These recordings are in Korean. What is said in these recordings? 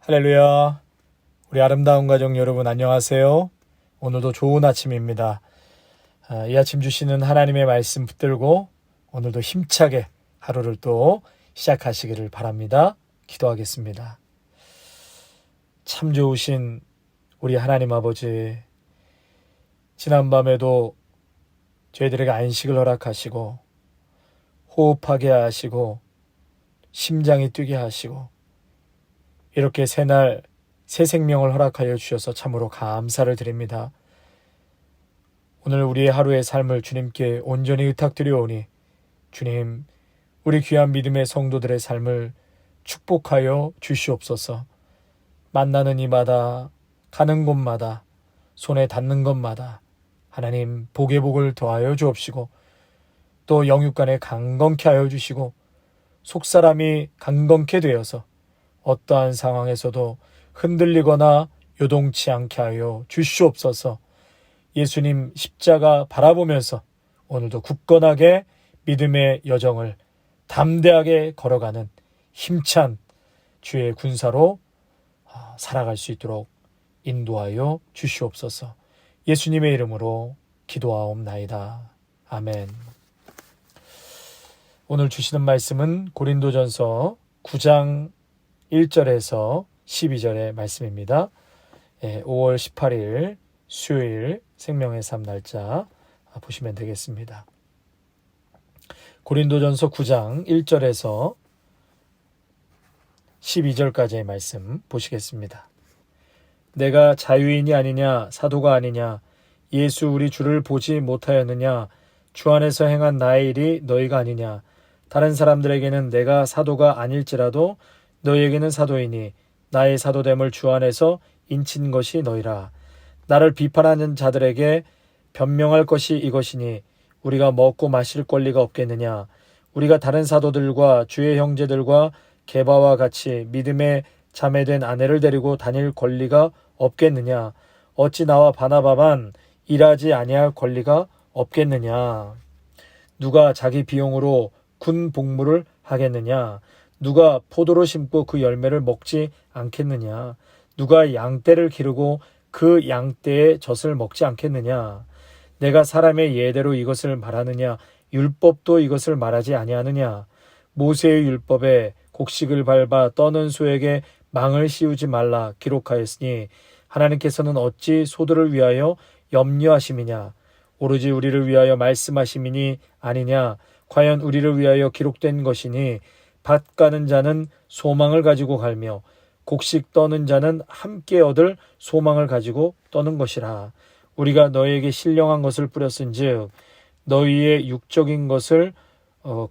할렐루야. 우리 아름다운 가족 여러분 안녕하세요. 오늘도 좋은 아침입니다. 이 아침 주시는 하나님의 말씀 붙들고 오늘도 힘차게 하루를 또 시작하시기를 바랍니다. 기도하겠습니다. 참 좋으신 우리 하나님 아버지, 지난밤에도 저희들에게 안식을 허락하시고 호흡하게 하시고 심장이 뛰게 하시고 이렇게 새날 새 생명을 허락하여 주셔서 참으로 감사를 드립니다. 오늘 우리의 하루의 삶을 주님께 온전히 의탁드려오니 주님, 우리 귀한 믿음의 성도들의 삶을 축복하여 주시옵소서. 만나는 이마다 가는 곳마다 손에 닿는 것마다 하나님 복의 복을 더하여 주옵시고 또 영육간에 강건케 하여 주시고 속사람이 강건케 되어서 어떠한 상황에서도 흔들리거나 요동치 않게 하여 주시옵소서. 예수님 십자가 바라보면서 오늘도 굳건하게 믿음의 여정을 담대하게 걸어가는 힘찬 주의 군사로 살아갈 수 있도록 인도하여 주시옵소서. 예수님의 이름으로 기도하옵나이다. 아멘. 오늘 주시는 말씀은 고린도전서 9장 1절에서 12절의 말씀입니다. 5월 18일 수요일 생명의 삶 날짜 보시면 되겠습니다. 고린도전서 9장 1절에서 12절까지의 말씀 보시겠습니다. 내가 자유인이 아니냐 사도가 아니냐 예수 우리 주를 보지 못하였느냐 주 안에서 행한 나의 일이 너희가 아니냐 다른 사람들에게는 내가 사도가 아닐지라도 너희에게는 사도이니 나의 사도됨을 주 안에서 인친 것이 너희라. 나를 비판하는 자들에게 변명할 것이 이것이니 우리가 먹고 마실 권리가 없겠느냐. 우리가 다른 사도들과 주의 형제들과 게바와 같이 믿음의 자매된 아내를 데리고 다닐 권리가 없겠느냐. 어찌 나와 바나바만 일하지 아니할 권리가 없겠느냐. 누가 자기 비용으로 군 복무를 하겠느냐. 누가 포도를 심고 그 열매를 먹지 않겠느냐. 누가 양떼를 기르고 그 양떼의 젖을 먹지 않겠느냐. 내가 사람의 예대로 이것을 말하느냐. 율법도 이것을 말하지 아니하느냐. 모세의 율법에 곡식을 밟아 떠는 소에게 망을 씌우지 말라 기록하였으니 하나님께서는 어찌 소들을 위하여 염려하심이냐. 오로지 우리를 위하여 말씀하심이니 아니냐. 과연 우리를 위하여 기록된 것이니 밭 가는 자는 소망을 가지고 갈며 곡식 떠는 자는 함께 얻을 소망을 가지고 떠는 것이라. 우리가 너희에게 신령한 것을 뿌렸은즉 너희의 육적인 것을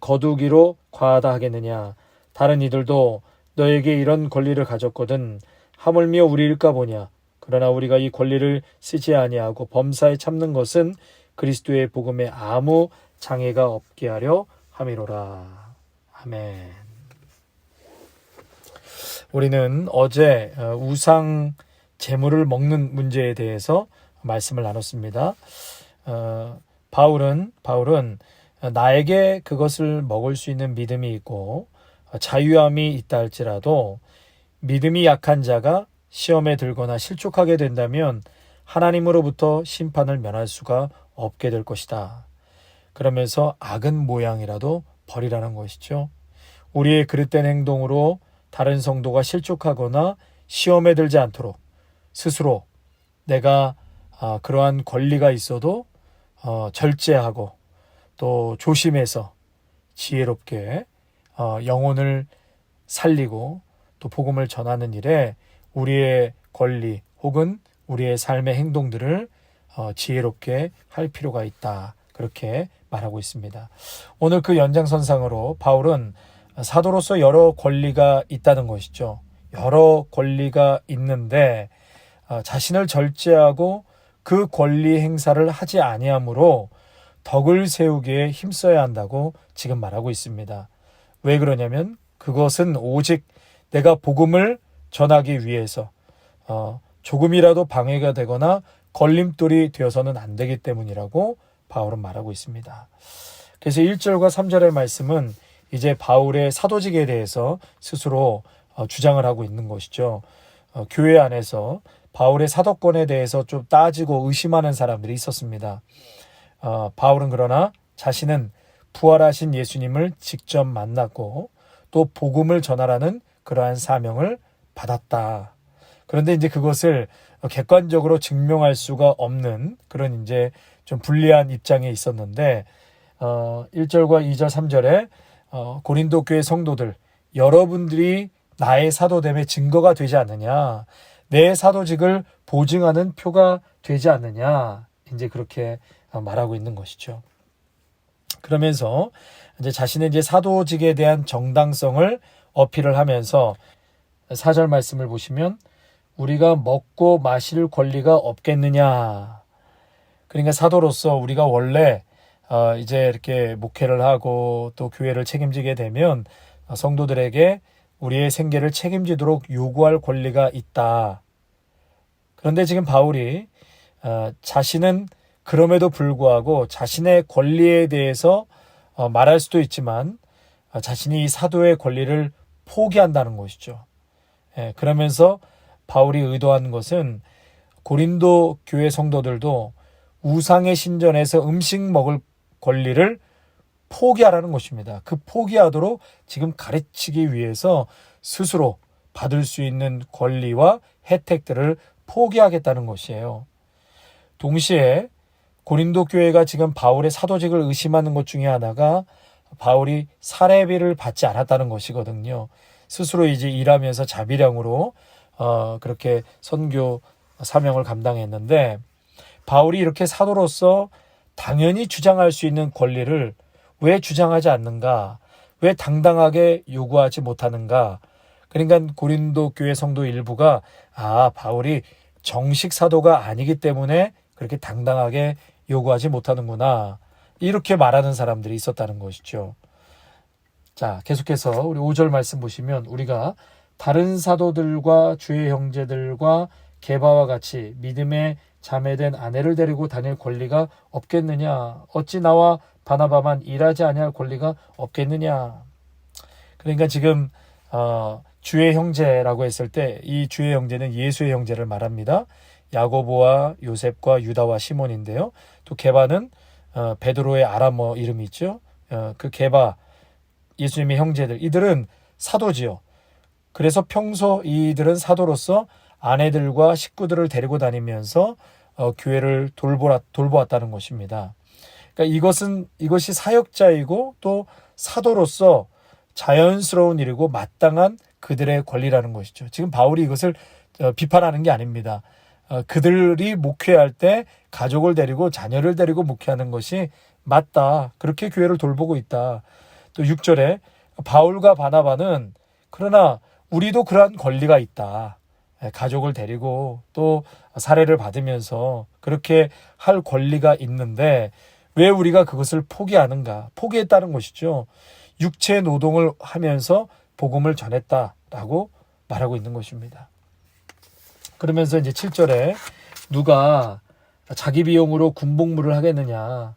거두기로 과하다 하겠느냐. 다른 이들도 너에게 이런 권리를 가졌거든 하물며 우리일까 보냐. 그러나 우리가 이 권리를 쓰지 아니하고 범사에 참는 것은 그리스도의 복음에 아무 장애가 없게 하려 함이로라. 아멘. 우리는 어제 우상 제물을 먹는 문제에 대해서 말씀을 나눴습니다. 바울은 나에게 그것을 먹을 수 있는 믿음이 있고 자유함이 있다 할지라도 믿음이 약한 자가 시험에 들거나 실족하게 된다면 하나님으로부터 심판을 면할 수가 없게 될 것이다. 그러면서 악은 모양이라도 버리라는 것이죠. 우리의 그릇된 행동으로 다른 성도가 실족하거나 시험에 들지 않도록 스스로 내가 그러한 권리가 있어도 절제하고 또 조심해서 지혜롭게 영혼을 살리고 또 복음을 전하는 일에 우리의 권리 혹은 우리의 삶의 행동들을 지혜롭게 할 필요가 있다. 그렇게 말하고 있습니다. 오늘 그 연장선상으로 바울은 사도로서 여러 권리가 있다는 것이죠. 여러 권리가 있는데 자신을 절제하고 그 권리 행사를 하지 아니하므로 덕을 세우기에 힘써야 한다고 지금 말하고 있습니다. 왜 그러냐면 그것은 오직 내가 복음을 전하기 위해서 조금이라도 방해가 되거나 걸림돌이 되어서는 안 되기 때문이라고 바울은 말하고 있습니다. 그래서 1절과 3절의 말씀은 이제 바울의 사도직에 대해서 스스로 주장을 하고 있는 것이죠. 교회 안에서 바울의 사도권에 대해서 좀 따지고 의심하는 사람들이 있었습니다. 바울은 그러나 자신은 부활하신 예수님을 직접 만났고 또 복음을 전하라는 그러한 사명을 받았다. 그런데 이제 그것을 객관적으로 증명할 수가 없는 그런 이제 좀 불리한 입장에 있었는데 1절과 2절, 3절에 고린도 교회 성도들, 여러분들이 나의 사도됨의 증거가 되지 않느냐, 내 사도직을 보증하는 표가 되지 않느냐, 이제 그렇게 말하고 있는 것이죠. 그러면서 이제 자신의 이제 사도직에 대한 정당성을 어필을 하면서 4절 말씀을 보시면 우리가 먹고 마실 권리가 없겠느냐. 그러니까 사도로서 우리가 원래 이제 이렇게 목회를 하고 또 교회를 책임지게 되면 성도들에게 우리의 생계를 책임지도록 요구할 권리가 있다. 그런데 지금 바울이 자신은 그럼에도 불구하고 자신의 권리에 대해서 말할 수도 있지만 자신이 사도의 권리를 포기한다는 것이죠. 그러면서 바울이 의도한 것은 고린도 교회 성도들도 우상의 신전에서 음식 먹을 권리를 포기하라는 것입니다. 그 포기하도록 지금 가르치기 위해서 스스로 받을 수 있는 권리와 혜택들을 포기하겠다는 것이에요. 동시에 고린도 교회가 지금 바울의 사도직을 의심하는 것 중에 하나가 바울이 사례비를 받지 않았다는 것이거든요. 스스로 이제 일하면서 자비량으로 그렇게 선교 사명을 감당했는데 바울이 이렇게 사도로서 당연히 주장할 수 있는 권리를 왜 주장하지 않는가? 왜 당당하게 요구하지 못하는가? 그러니까 고린도 교회 성도 일부가 바울이 정식 사도가 아니기 때문에 그렇게 당당하게 요구하지 못하는구나. 이렇게 말하는 사람들이 있었다는 것이죠. 자, 계속해서 우리 5절 말씀 보시면 우리가 다른 사도들과 주의 형제들과 게바와 같이 믿음의 자매된 아내를 데리고 다닐 권리가 없겠느냐? 어찌 나와 바나바만 일하지 아니할 권리가 없겠느냐? 그러니까 지금 주의 형제라고 했을 때 이 주의 형제는 예수의 형제를 말합니다. 야고보와 요셉과 유다와 시몬인데요. 또 게바는 베드로의 아람어 이름이 있죠. 그 게바 예수님의 형제들, 이들은 사도지요. 그래서 평소 이들은 사도로서 아내들과 식구들을 데리고 다니면서 교회를 돌보았다는 것입니다. 그러니까 이것이 사역자이고 또 사도로서 자연스러운 일이고 마땅한 그들의 권리라는 것이죠. 지금 바울이 이것을 비판하는 게 아닙니다. 그들이 목회할 때 가족을 데리고 자녀를 데리고 목회하는 것이 맞다. 그렇게 교회를 돌보고 있다. 또 6절에 바울과 바나바는 그러나 우리도 그러한 권리가 있다. 가족을 데리고 또 사례를 받으면서 그렇게 할 권리가 있는데 왜 우리가 그것을 포기하는가? 포기했다는 것이죠. 육체 노동을 하면서 복음을 전했다라고 말하고 있는 것입니다. 그러면서 이제 7절에 누가 자기 비용으로 군복무를 하겠느냐?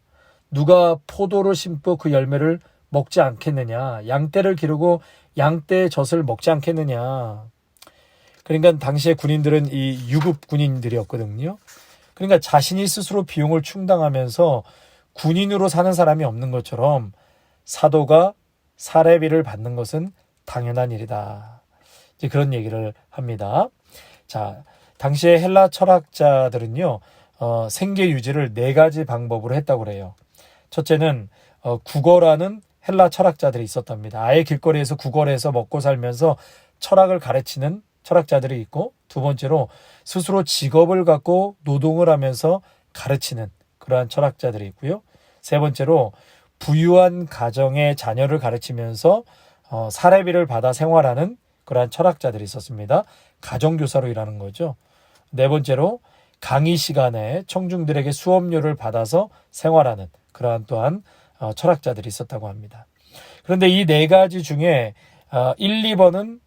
누가 포도를 심고 그 열매를 먹지 않겠느냐? 양떼를 기르고 양떼의 젖을 먹지 않겠느냐? 그러니까 당시에 군인들은 이 유급 군인들이었거든요. 그러니까 자신이 스스로 비용을 충당하면서 군인으로 사는 사람이 없는 것처럼 사도가 사례비를 받는 것은 당연한 일이다. 이제 그런 얘기를 합니다. 자, 당시에 헬라 철학자들은요, 생계 유지를 4가지 방법으로 했다고 그래요. 첫째는 구걸하는 헬라 철학자들이 있었답니다. 아예 길거리에서 구걸해서 먹고 살면서 철학을 가르치는 철학자들이 있고, 두 번째로 스스로 직업을 갖고 노동을 하면서 가르치는 그러한 철학자들이 있고요. 세 번째로 부유한 가정의 자녀를 가르치면서 사례비를 받아 생활하는 그러한 철학자들이 있었습니다. 가정교사로 일하는 거죠. 네 번째로 강의 시간에 청중들에게 수업료를 받아서 생활하는 그러한 또한 철학자들이 있었다고 합니다. 그런데 이 4가지 중에 1, 2번은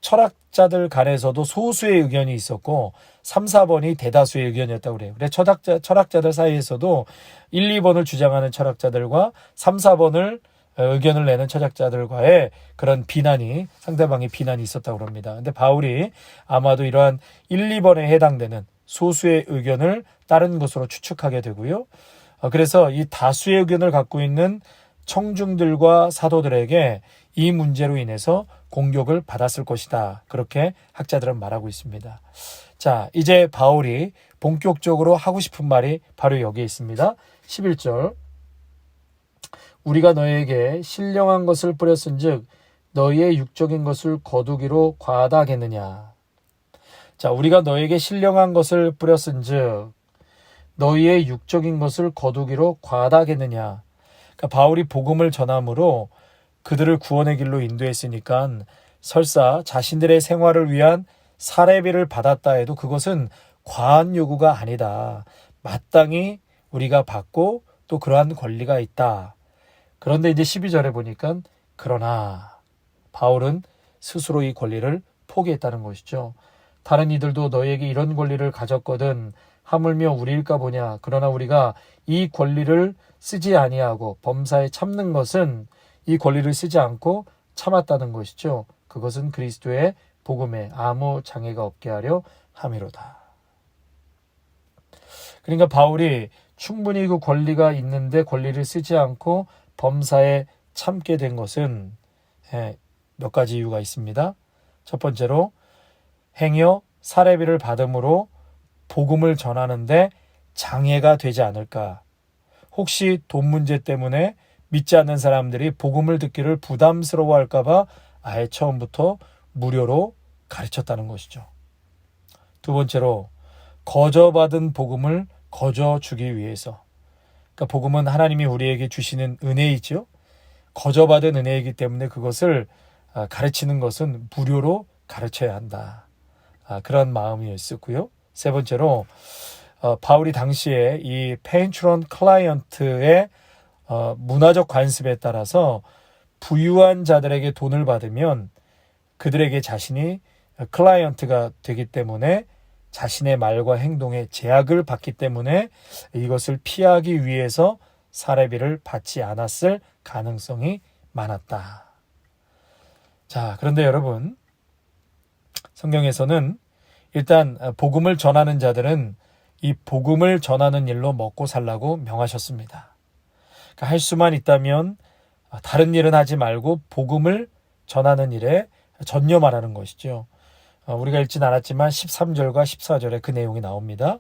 철학자들 간에서도 소수의 의견이 있었고 3, 4번이 대다수의 의견이었다고 그래요. 그래서 철학자들 사이에서도 1, 2번을 주장하는 철학자들과 3, 4번을 의견을 내는 철학자들과의 그런 비난이, 상대방의 비난이 있었다고 합니다. 근데 바울이 아마도 이러한 1, 2번에 해당되는 소수의 의견을 다른 것으로 추측하게 되고요. 그래서 이 다수의 의견을 갖고 있는 청중들과 사도들에게 이 문제로 인해서 공격을 받았을 것이다. 그렇게 학자들은 말하고 있습니다. 자, 이제 바울이 본격적으로 하고 싶은 말이 바로 여기에 있습니다. 11절. 우리가 너에게 신령한 것을 뿌렸은즉 너희의 육적인 것을 거두기로 과하다 하겠느냐. 자, 우리가 너에게 신령한 것을 뿌렸은즉 너희의 육적인 것을 거두기로 과하다 하겠느냐. 그러니까 바울이 복음을 전함으로 그들을 구원의 길로 인도했으니까 설사 자신들의 생활을 위한 사례비를 받았다 해도 그것은 과한 요구가 아니다. 마땅히 우리가 받고 또 그러한 권리가 있다. 그런데 이제 12절에 보니까 그러나 바울은 스스로 이 권리를 포기했다는 것이죠. 다른 이들도 너희에게 이런 권리를 가졌거든 하물며 우리일까 보냐. 그러나 우리가 이 권리를 쓰지 아니하고 범사에 참는 것은 이 권리를 쓰지 않고 참았다는 것이죠. 그것은 그리스도의 복음에 아무 장애가 없게 하려 함이로다. 그러니까 바울이 충분히 그 권리가 있는데 권리를 쓰지 않고 범사에 참게 된 것은 몇 가지 이유가 있습니다. 첫 번째로 행여 사례비를 받음으로 복음을 전하는데 장애가 되지 않을까. 혹시 돈 문제 때문에 믿지 않는 사람들이 복음을 듣기를 부담스러워할까 봐 아예 처음부터 무료로 가르쳤다는 것이죠. 두 번째로 거저받은 복음을 거저주기 위해서. 그러니까 복음은 하나님이 우리에게 주시는 은혜이죠. 거저받은 은혜이기 때문에 그것을 가르치는 것은 무료로 가르쳐야 한다. 그런 마음이었고요. 세 번째로 바울이 당시에 이 페인트론 클라이언트의 문화적 관습에 따라서 부유한 자들에게 돈을 받으면 그들에게 자신이 클라이언트가 되기 때문에 자신의 말과 행동에 제약을 받기 때문에 이것을 피하기 위해서 사례비를 받지 않았을 가능성이 많았다. 자, 그런데 여러분, 성경에서는 일단 복음을 전하는 자들은 이 복음을 전하는 일로 먹고 살라고 명하셨습니다. 그러니까 할 수만 있다면 다른 일은 하지 말고 복음을 전하는 일에 전념하라는 것이죠. 우리가 읽진 않았지만 13절과 14절에 그 내용이 나옵니다.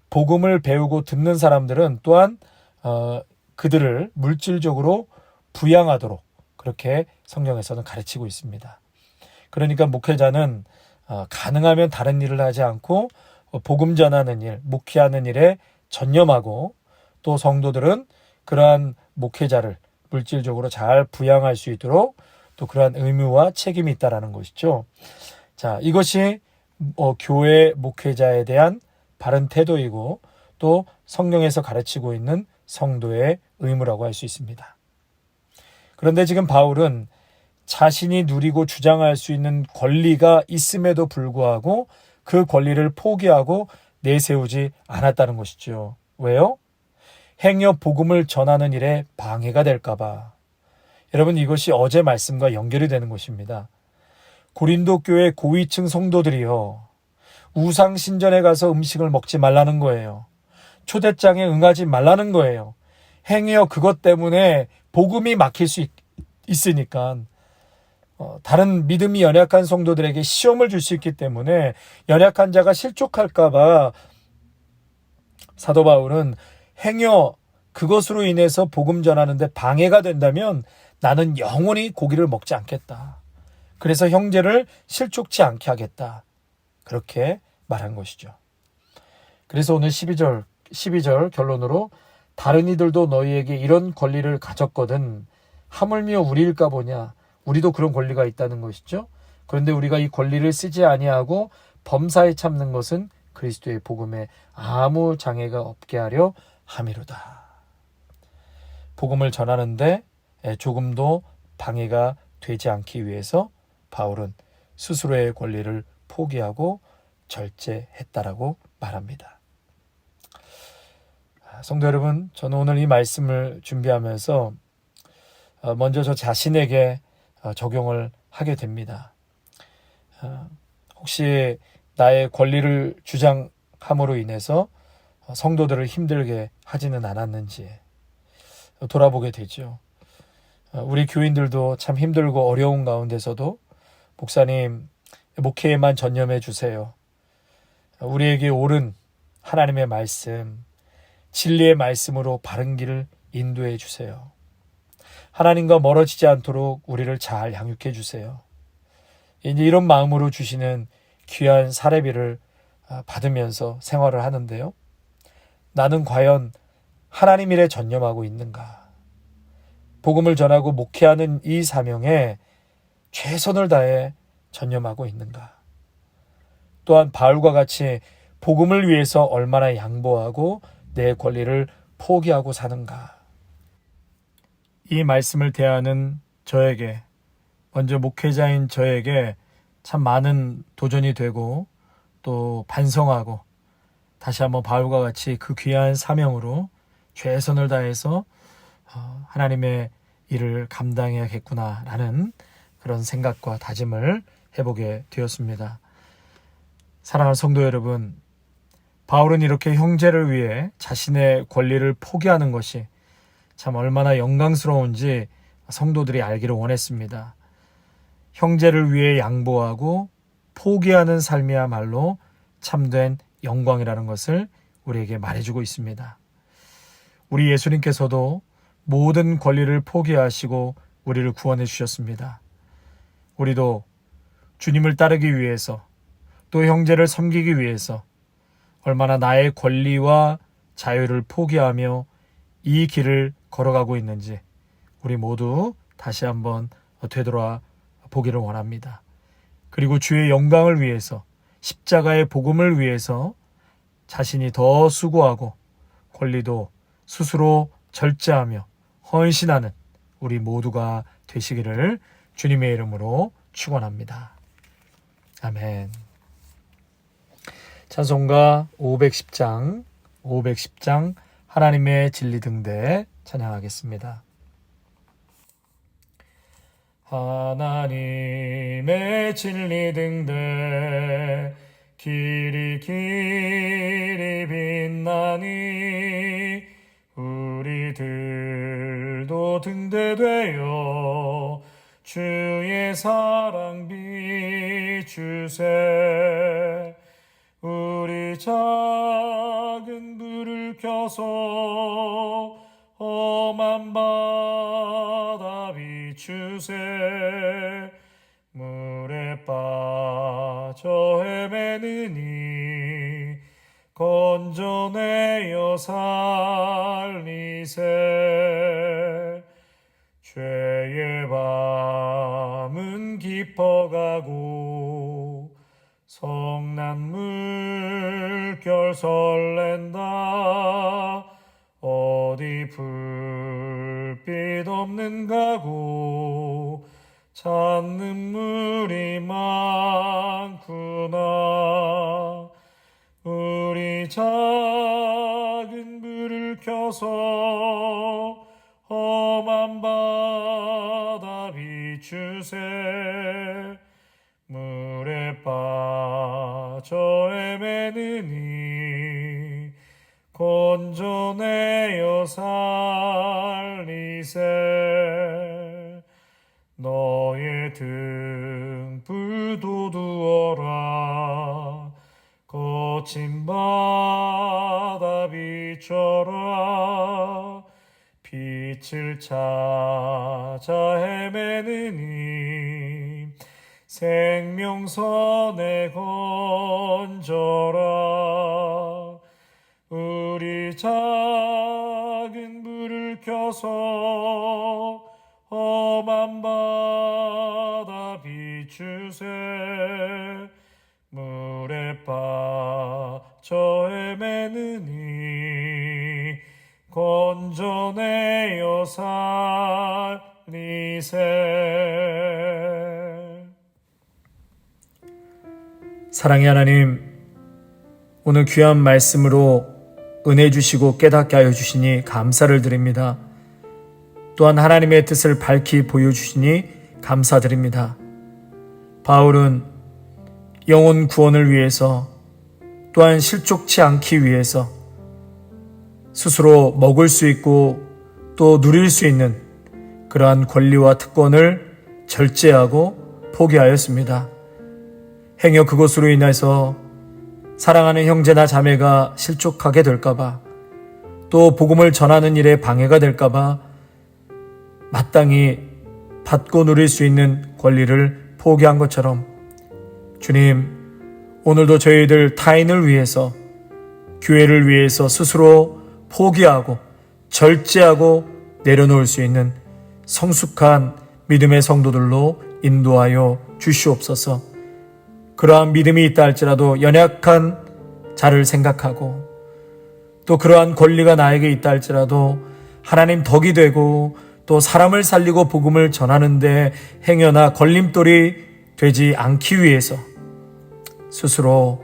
복음을 배우고 듣는 사람들은 또한 그들을 물질적으로 부양하도록 그렇게 성경에서는 가르치고 있습니다. 그러니까 목회자는 가능하면 다른 일을 하지 않고 복음 전하는 일, 목회하는 일에 전념하고 또 성도들은 그러한 목회자를 물질적으로 잘 부양할 수 있도록 또 그러한 의무와 책임이 있다라는 것이죠. 자, 이것이 교회 목회자에 대한 바른 태도이고 또 성경에서 가르치고 있는 성도의 의무라고 할 수 있습니다. 그런데 지금 바울은 자신이 누리고 주장할 수 있는 권리가 있음에도 불구하고 그 권리를 포기하고 내세우지 않았다는 것이죠. 왜요? 행여 복음을 전하는 일에 방해가 될까 봐. 여러분, 이것이 어제 말씀과 연결이 되는 것입니다. 고린도 교회 고위층 성도들이요, 우상 신전에 가서 음식을 먹지 말라는 거예요. 초대장에 응하지 말라는 거예요. 행여 그것 때문에 복음이 막힐 수 있으니까 다른 믿음이 연약한 성도들에게 시험을 줄 수 있기 때문에 연약한 자가 실족할까 봐 사도 바울은 행여 그것으로 인해서 복음 전하는데 방해가 된다면 나는 영원히 고기를 먹지 않겠다. 그래서 형제를 실족치 않게 하겠다. 그렇게 말한 것이죠. 그래서 오늘 12절 결론으로 다른 이들도 너희에게 이런 권리를 가졌거든 하물며 우리일까 보냐. 우리도 그런 권리가 있다는 것이죠. 그런데 우리가 이 권리를 쓰지 아니하고 범사에 참는 것은 그리스도의 복음에 아무 장애가 없게 하려 함이로다. 복음을 전하는데 조금도 방해가 되지 않기 위해서 바울은 스스로의 권리를 포기하고 절제했다라고 말합니다. 성도 여러분, 저는 오늘 이 말씀을 준비하면서 먼저 저 자신에게 적용을 하게 됩니다. 혹시 나의 권리를 주장함으로 인해서 성도들을 힘들게 하지는 않았는지 돌아보게 되죠. 우리 교인들도 참 힘들고 어려운 가운데서도 목사님, 목회에만 전념해 주세요. 우리에게 옳은 하나님의 말씀, 진리의 말씀으로 바른 길을 인도해 주세요. 하나님과 멀어지지 않도록 우리를 잘 양육해 주세요. 이제 이런 마음으로 주시는 귀한 사례비를 받으면서 생활을 하는데요. 나는 과연 하나님 일에 전념하고 있는가? 복음을 전하고 목회하는 이 사명에 최선을 다해 전념하고 있는가? 또한 바울과 같이 복음을 위해서 얼마나 양보하고 내 권리를 포기하고 사는가? 이 말씀을 대하는 저에게, 먼저 목회자인 저에게 참 많은 도전이 되고 또 반성하고 다시 한번 바울과 같이 그 귀한 사명으로 최선을 다해서 하나님의 일을 감당해야겠구나라는 그런 생각과 다짐을 해보게 되었습니다. 사랑하는 성도 여러분, 바울은 이렇게 형제를 위해 자신의 권리를 포기하는 것이 참 얼마나 영광스러운지 성도들이 알기를 원했습니다. 형제를 위해 양보하고 포기하는 삶이야말로 참된 영광이라는 것을 우리에게 말해주고 있습니다. 우리 예수님께서도 모든 권리를 포기하시고 우리를 구원해 주셨습니다. 우리도 주님을 따르기 위해서 또 형제를 섬기기 위해서 얼마나 나의 권리와 자유를 포기하며 이 길을 걸어가고 있는지 우리 모두 다시 한번 되돌아 보기를 원합니다. 그리고 주의 영광을 위해서 십자가의 복음을 위해서 자신이 더 수고하고 권리도 스스로 절제하며 헌신하는 우리 모두가 되시기를 주님의 이름으로 축원합니다. 아멘. 찬송가 510장 하나님의 진리 등대 찬양하겠습니다. 하나님의 진리 등대 길이 빛나니 우리들도 등대되어 주의 사랑 비추세. 우리 작은 불을 켜서 험한 바다 비추세. 물에 빠져 헤매느니 건져내어 살리세. 죄의 밤은 깊어가고 성난 물결 설렌다. 어디 불빛 없는 가고 찾는 물이 많구나. 우리 작은 불을 켜서 험한 바다 비추세. 물에 빠져 헤매느니 건져내어 살리세. 너의 등불 돋우어라. 거친 바다 비춰라. 빛을 찾아 헤매느니 생명선에 건져라. 우리 작은 불을 켜서 험한 바다 비추세. 물에 빠져 헤매느니 건져내어 살리세. 사랑의 하나님, 오늘 귀한 말씀으로 은혜 주시고 깨닫게 하여 주시니 감사를 드립니다. 또한 하나님의 뜻을 밝히 보여주시니 감사드립니다. 바울은 영혼 구원을 위해서 또한 실족치 않기 위해서 스스로 먹을 수 있고 또 누릴 수 있는 그러한 권리와 특권을 절제하고 포기하였습니다. 행여 그것으로 인해서 사랑하는 형제나 자매가 실족하게 될까봐, 또 복음을 전하는 일에 방해가 될까봐 마땅히 받고 누릴 수 있는 권리를 포기한 것처럼 주님, 오늘도 저희들 타인을 위해서, 교회를 위해서 스스로 포기하고 절제하고 내려놓을 수 있는 성숙한 믿음의 성도들로 인도하여 주시옵소서. 그러한 믿음이 있다 할지라도 연약한 자를 생각하고, 또 그러한 권리가 나에게 있다 할지라도 하나님 덕이 되고 또 사람을 살리고 복음을 전하는데 행여나 걸림돌이 되지 않기 위해서 스스로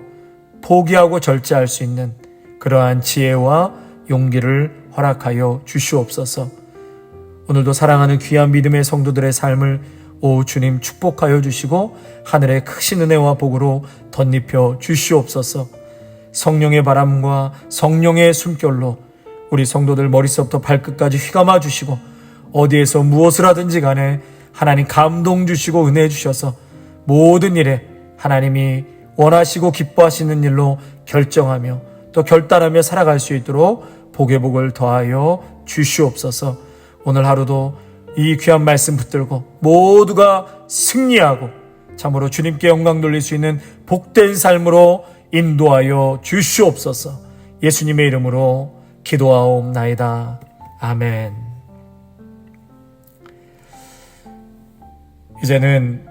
포기하고 절제할 수 있는 그러한 지혜와 용기를 허락하여 주시옵소서. 오늘도 사랑하는 귀한 믿음의 성도들의 삶을 오 주님 축복하여 주시고 하늘의 크신 은혜와 복으로 덧입혀 주시옵소서. 성령의 바람과 성령의 숨결로 우리 성도들 머릿속부터 발끝까지 휘감아 주시고, 어디에서 무엇을 하든지 간에 하나님 감동 주시고 은혜 주셔서 모든 일에 하나님이 원하시고 기뻐하시는 일로 결정하며 또 결단하며 살아갈 수 있도록 복의 복을 더하여 주시옵소서. 오늘 하루도 이 귀한 말씀 붙들고 모두가 승리하고 참으로 주님께 영광 돌릴 수 있는 복된 삶으로 인도하여 주시옵소서. 예수님의 이름으로 기도하옵나이다. 아멘. 이제는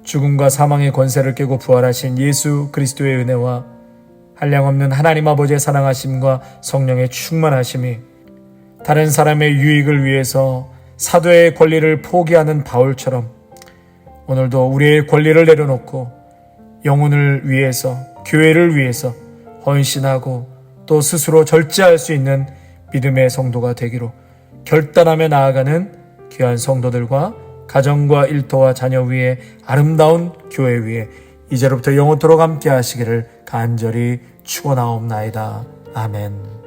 죽음과 사망의 권세를 깨고 부활하신 예수 그리스도의 은혜와 한량없는 하나님 아버지의 사랑하심과 성령의 충만하심이 다른 사람의 유익을 위해서 사도의 권리를 포기하는 바울처럼 오늘도 우리의 권리를 내려놓고 영혼을 위해서, 교회를 위해서 헌신하고 또 스스로 절제할 수 있는 믿음의 성도가 되기로 결단하며 나아가는 귀한 성도들과 가정과 일터와 자녀 위에 아름다운 교회 위에 이제로부터 영원토록 함께 하시기를 간절히 축원하옵나이다. 아멘.